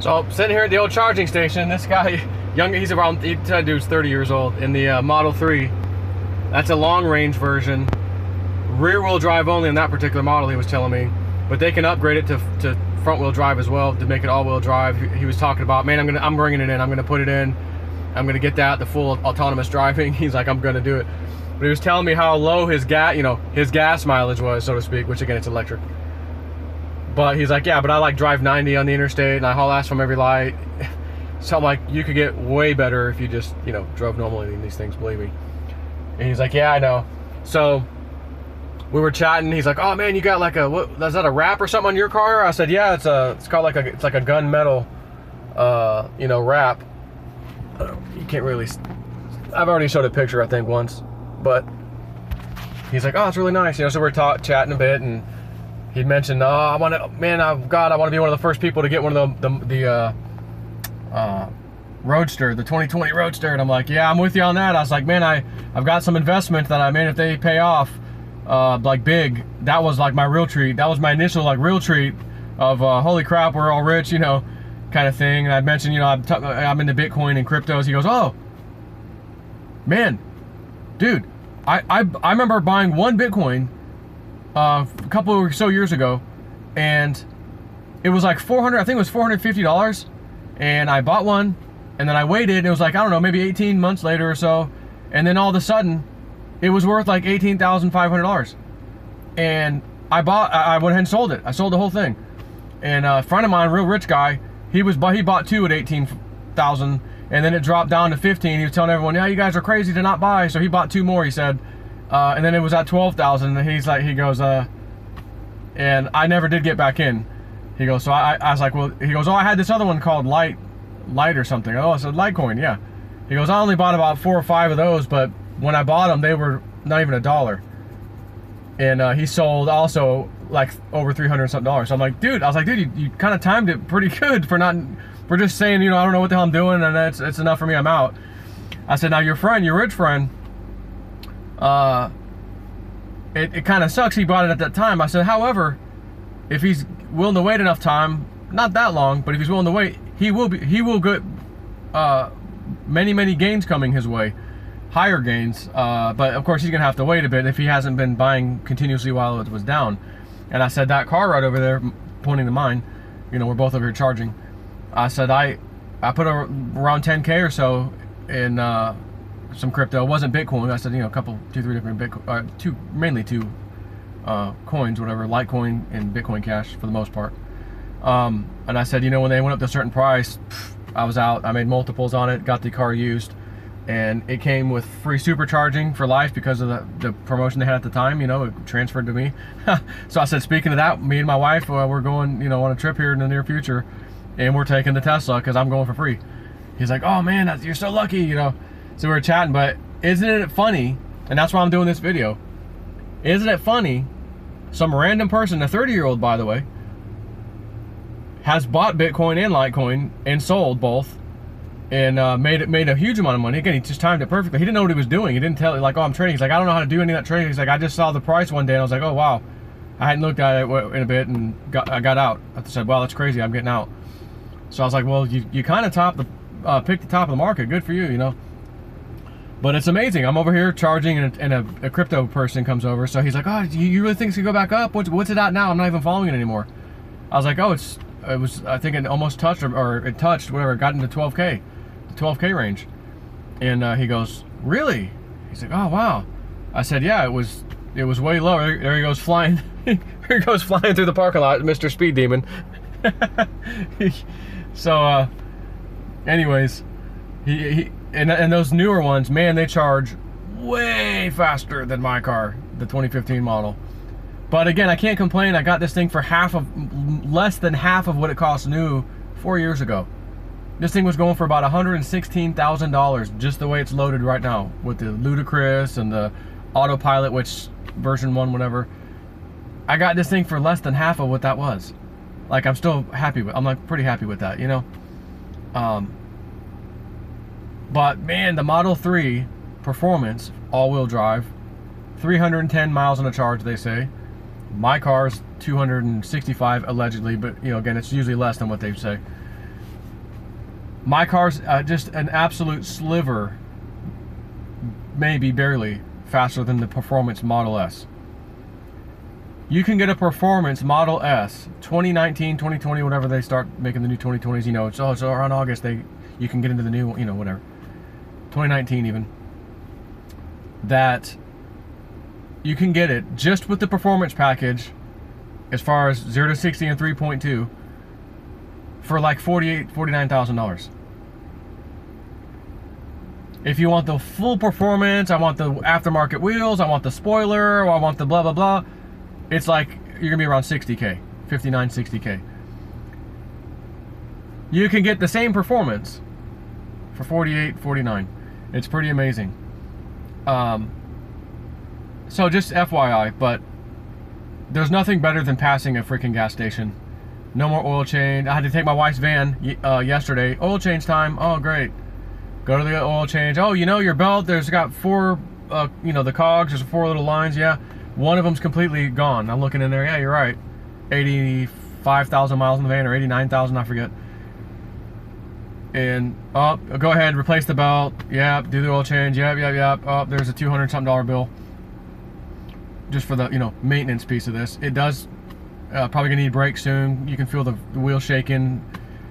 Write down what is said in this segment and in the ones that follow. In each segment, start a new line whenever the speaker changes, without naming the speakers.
So sitting here at the old charging station, this guy, he's around, he said dude's 30 years old, in the Model 3. That's a long range version. Rear wheel drive only in that particular model, he was telling me. But they can upgrade it to front wheel drive as well, to make it all wheel drive. He was talking about, man, I'm bringing it in, I'm gonna put it in. I'm gonna get that, the full autonomous driving. He's like, I'm gonna do it. But he was telling me how low his gas mileage was, so to speak, which again, it's electric. But he's like, yeah, but I like drive 90 on the interstate and I haul ass from every light. So I'm like, you could get way better if you just, drove normally in these things, believe me. And he's like, yeah, I know. So we were chatting. He's like, oh man, you got like is that a wrap or something on your car? I said, yeah, it's called like it's like a gunmetal, wrap. You can't really, I've already showed a picture, I think, once, but he's like, oh, it's really nice. So we're chatting a bit, and he mentioned, oh, I want to be one of the first people to get one of the Roadster, the 2020 Roadster. And I'm like, yeah, I'm with you on that. I was like, man, I've got some investment that I made. If they pay off, like big, that was like my real treat. That was my initial like real treat of holy crap, we're all rich, kind of thing. And I mentioned, I'm into Bitcoin and cryptos. He goes, oh man, dude, I remember buying one Bitcoin a couple or so years ago, and it was like I think it was $450, and I bought one, and then I waited, and it was like, I don't know, maybe 18 months later or so, and then all of a sudden it was worth like $18,500, and I went ahead and sold it. I sold the whole thing. And a friend of mine, real rich guy, he bought two at 18,000, and then it dropped down to 15. He was telling everyone, yeah, you guys are crazy to not buy. So he bought two more, he said, and then it was at 12,000. And he goes, and I never did get back in. He goes, so I was like, well, he goes, oh, I had this other one called Light or something. Oh, I said Litecoin, yeah. He goes, I only bought about 4 or 5 of those, but when I bought them, they were not even $1. And he sold also like over $300 something. So I'm like, dude, you kind of timed it pretty good for just saying, I don't know what the hell I'm doing, and it's enough for me, I'm out. I said, now your rich friend, it kind of sucks he bought it at that time. I said, however, if he's willing to wait enough time, not that long, but if he's willing to wait, he will get many gains coming his way, higher gains, but of course he's gonna have to wait a bit if he hasn't been buying continuously while it was down. And I said, that car right over there, pointing to mine, we're both over here charging. I said, I put around 10K or so in some crypto. It wasn't Bitcoin. I said, a couple, 2-3 different Bitcoin, mainly two coins, whatever, Litecoin and Bitcoin Cash for the most part. And I said, when they went up to a certain price, I was out. I made multiples on it, got the car used, and it came with free supercharging for life because of the promotion they had at the time. It transferred to me. So I said, speaking of that, me and my wife, we're going, on a trip here in the near future, and we're taking the Tesla because I'm going for free. He's like, oh man, you're so lucky, So we were chatting, but isn't it funny? And that's why I'm doing this video. Isn't it funny? Some random person, a 30-year-old, by the way, has bought Bitcoin and Litecoin and sold both, and made a huge amount of money. Again, he just timed it perfectly. He didn't know what he was doing. He didn't tell, like, oh, I'm trading. He's like, I don't know how to do any of that trading. He's like, I just saw the price one day, and I was like, oh, wow. I hadn't looked at it in a bit, and I got out. I said, wow, that's crazy. I'm getting out. So I was like, well, you kind of picked the top of the market. Good for you, But it's amazing. I'm over here charging, and a crypto person comes over. So he's like, oh, you really think it's going to go back up? What's it at now? I'm not even following it anymore. I was like, oh, it was, I think it almost touched, or it touched, whatever, it got into 12K. 12K range. And he goes, really? He's like, oh wow. I said, yeah, it was way lower. There he goes flying. Here he goes flying through the parking lot, Mr. Speed Demon. So anyways, and those newer ones, man, they charge way faster than my car, the 2015 model. But again, I can't complain. I got this thing for less than half of what it cost new 4 years ago. This thing was going for about $116,000 just the way it's loaded right now, with the ludicrous and the autopilot, which version 1, whatever. I got this thing for less than half of what that was. Like, I'm still happy with. I'm like pretty happy with that, But man, the Model 3 performance, all-wheel drive, 310 miles on a charge, they say. My car's 265 allegedly, but again, it's usually less than what they say. My car's just an absolute sliver, maybe barely, faster than the performance Model S. You can get a performance Model S 2019, 2020, whatever they start making the new 2020s, you know, so around August you can get into the new, you know, whatever, 2019 even, that you can get it just with the performance package as far as 0 to 60 and 3.2 for like $49,000. If you want the full performance, I want the aftermarket wheels, I want the spoiler, or I want the blah blah blah, it's like you're gonna be around 60K, 59, 60K. You can get the same performance for 48, 49. It's pretty amazing. So just FYI, but there's nothing better than passing a freaking gas station. No more oil change. I had to take my wife's van yesterday. Oil change time. Oh, great. Go to the oil change. Oh, you know, your belt, there's got 4, you know, the cogs, there's 4 little lines. Yeah, one of them's completely gone. I'm looking in there. Yeah, you're right. 85,000 miles in the van, or 89,000, I forget. And, oh, go ahead, replace the belt. Yep, do the oil change. Yep. Oh, there's a $200-something bill. Just for the, you know, maintenance piece of this. It does probably gonna need brakes soon. You can feel the wheel shaking.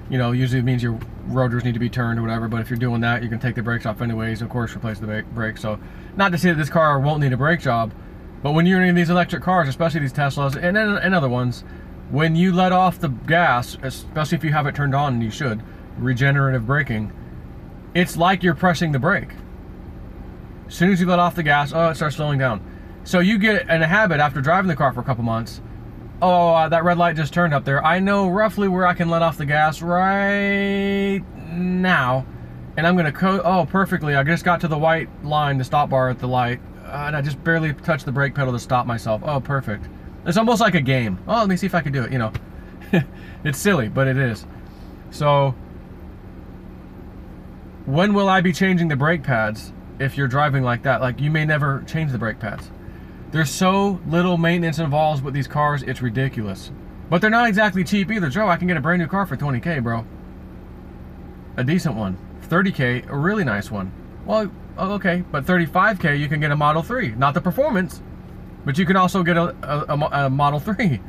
You know, usually it means your rotors need to be turned or whatever, but if you're doing that, you can take the brakes off anyways. Of course, replace the brakes. So, not to say that this car won't need a brake job, but when you're in these electric cars, especially these Teslas and other ones, when you let off the gas, especially if you have it turned on, and you should, regenerative braking, it's like you're pressing the brake. As soon as you let off the gas, oh, it starts slowing down. So you get in a habit after driving the car for a couple months. Oh, that red light just turned up there. I know roughly where I can let off the gas right now. And I'm going to oh, perfectly. I just got to the white line, the stop bar at the light. And I just barely touched the brake pedal to stop myself. Oh, perfect. It's almost like a game. Oh, let me see if I can do it, you know. It's silly, but it is. So, when will I be changing the brake pads if you're driving like that? Like, you may never change the brake pads. There's so little maintenance involved with these cars, it's ridiculous. But they're not exactly cheap either. Joe, I can get a brand new car for 20K, bro. A decent one. 30K, a really nice one. Well, okay, but 35K, you can get a Model 3. Not the performance, but you can also get a Model 3.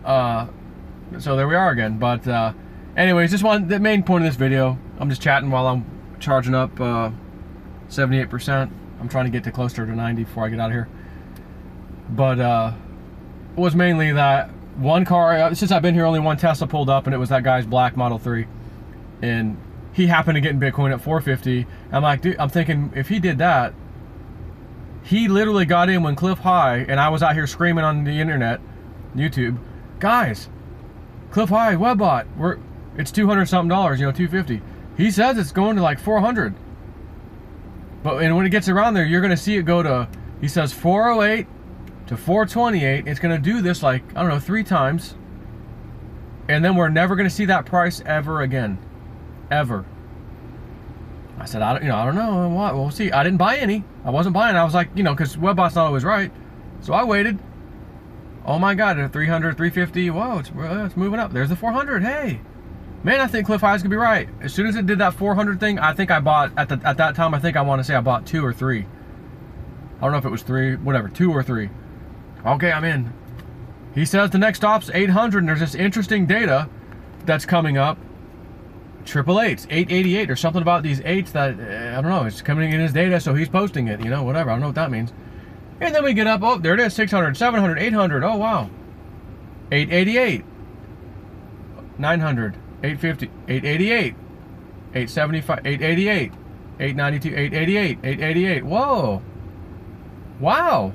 So there we are again. But anyways, the main point of this video, I'm just chatting while I'm charging up 78%. I'm trying to get to closer to 90 before I get out of here. But it was mainly that one car, since I've been here, only one Tesla pulled up, and it was that guy's black Model 3. And he happened to get in Bitcoin at 450. I'm like, dude, I'm thinking, if he did that, he literally got in when Cliff High, and I was out here screaming on the internet, YouTube, guys, Cliff High, Webbot, it's $200-something, you know, $250. He says it's going to like 400. And when it gets around there, you're going to see it go to, he says 408 to 428. It's going to do this like, I don't know, 3 times. And then we're never going to see that price ever again. Ever. I said, I don't know. What? We'll see. I didn't buy any. I wasn't buying. I was like, you know, because Webbot's not always right. So I waited. Oh my God, at 300, 350. Whoa, it's moving up. There's the 400. Hey. Man, I think Cliff High's gonna be right. As soon as it did that 400 thing, I think I bought, at that time, I think I want to say I bought 2 or 3. I don't know if it was 3, whatever, 2 or 3. Okay, I'm in. He says the next stop's 800, and there's this interesting data that's coming up. 888s, 888, or something about these 8s that, I don't know, it's coming in his data, so he's posting it, you know, whatever, I don't know what that means. And then we get up, oh, there it is, 600, 700, 800, oh wow. 888, 900, 850, 888, 875, 888, 892, 888, 888, whoa. Wow.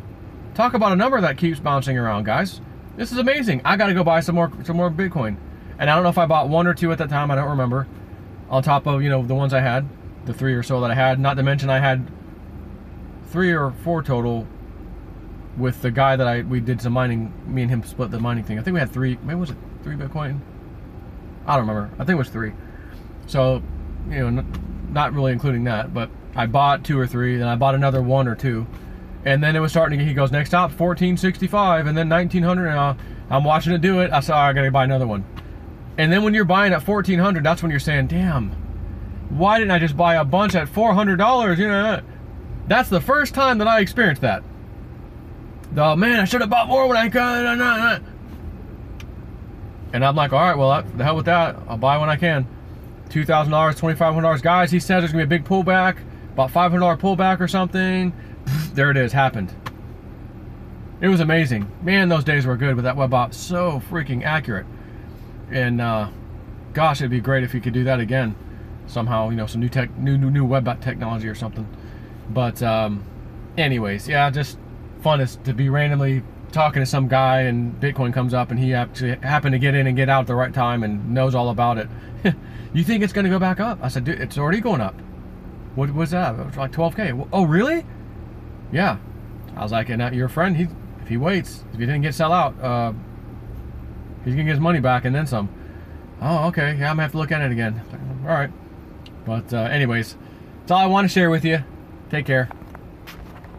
Talk about a number that keeps bouncing around, guys. This is amazing. I gotta go buy some more Bitcoin. And I don't know if I bought 1 or 2 at that time, I don't remember. On top of, you know, the ones I had, the 3 or so that I had, not to mention I had 3 or 4 total with the guy that we did some mining, me and him split the mining thing. I think we had 3, maybe was it 3 Bitcoin? I don't remember, I think it was 3. So, you know, not really including that, but I bought 2 or 3, then I bought another 1 or 2. And then it was starting to, he goes, next stop, 1465, and then 1900, and I'm watching it do it. I said, oh, I gotta buy another one. And then when you're buying at 1400, that's when you're saying, damn, Why didn't I just buy a bunch at $400? You know, that's the first time that I experienced that. Oh man, I should have bought more when I could. And I'm like, all right, well, the hell with that. I'll buy when I can. $2,000, $2,500. Guys, he said there's gonna be a big pullback, about $500 pullback or something. There it is, happened. It was amazing. Man, those days were good with that web op. So freaking accurate. And gosh, it'd be great if you could do that again somehow. You know, some new web op technology or something. But anyways, yeah, just fun is to be randomly talking to some guy and Bitcoin comes up and he actually happened to get in and get out at the right time and knows all about it. You think it's going to go back up? I said, dude, it's already going up. What was that? It was like 12K. Oh, really? Yeah. I was like, and your friend, if he waits, if he didn't get sell out, he's going to get his money back and then some. Oh, okay. Yeah, I'm going to have to look at it again. All right. But anyways, that's all I want to share with you. Take care.